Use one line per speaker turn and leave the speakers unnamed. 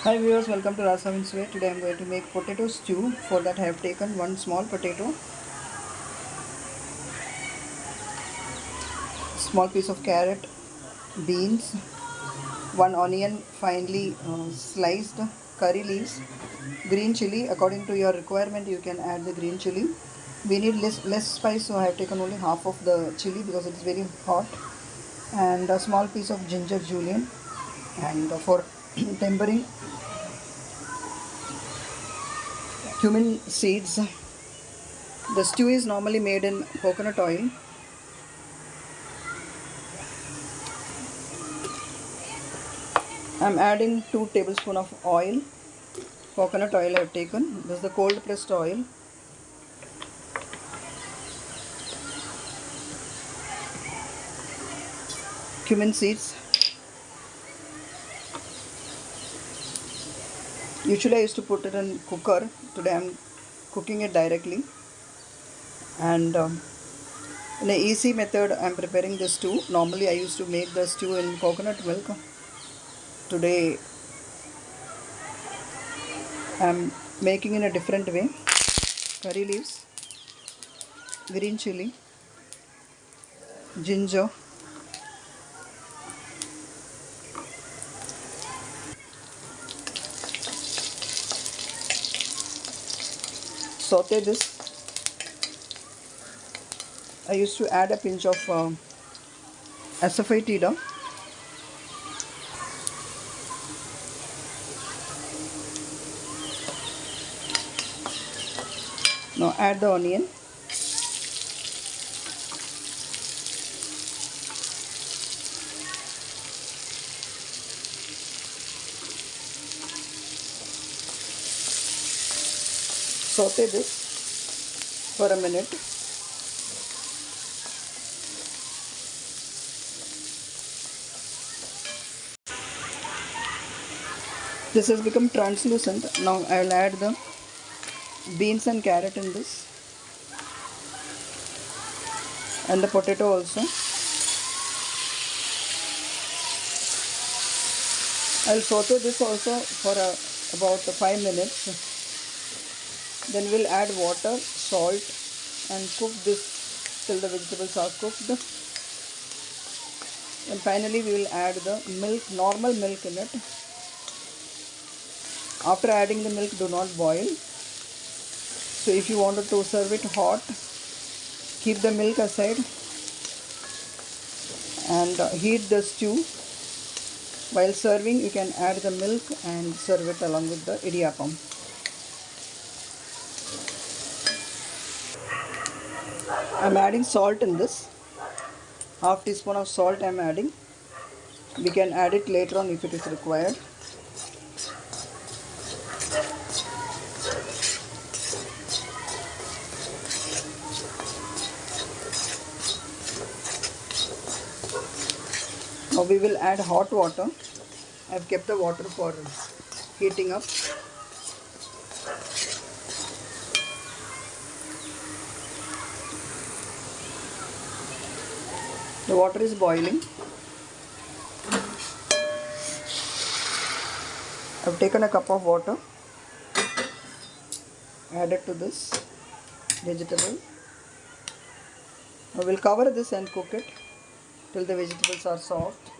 Hi viewers, welcome to Rasavinsuvai. Today I am going to make potato stew. For that I have taken one small potato, small piece of carrot, beans, one onion finely sliced, curry leaves, green chilli. According to your requirement you can add the green chilli. We need less spice, so I have taken only half of the chilli because it is very hot, and a small piece of ginger julienne, and for tempering, cumin seeds. The stew is normally made in coconut oil. I'm adding 2 tablespoons of oil. Coconut oil I have taken. This is the cold pressed oil. Cumin seeds. Usually I used to put it in cooker. Today I'm cooking it directly. And in an easy method I'm preparing the stew. Normally I used to make the stew in coconut milk. Today I'm making in a different way. Curry leaves, green chilli, ginger, saute this. I used to add a pinch of asafoetida. Now add the onion. Saute this for a minute. This has become translucent. Now I will add the beans and carrot in this, and the potato also. I will saute this also for about 5 minutes. Then we'll add water, salt, and cook this till the vegetables are cooked. And finally we will add the milk, normal milk in it. After adding the milk, do not boil. So if you wanted to serve it hot, keep the milk aside and heat the stew. While serving, you can add the milk and serve it along with the idiyappam. I'm adding salt in this. Half teaspoon of salt I'm adding. We can add it later on if it is required. Now we will add hot water. I've kept the water for heating up. The water is boiling. I've taken a cup of water, added to this vegetable. Now we'll cover this and cook it till the vegetables are soft.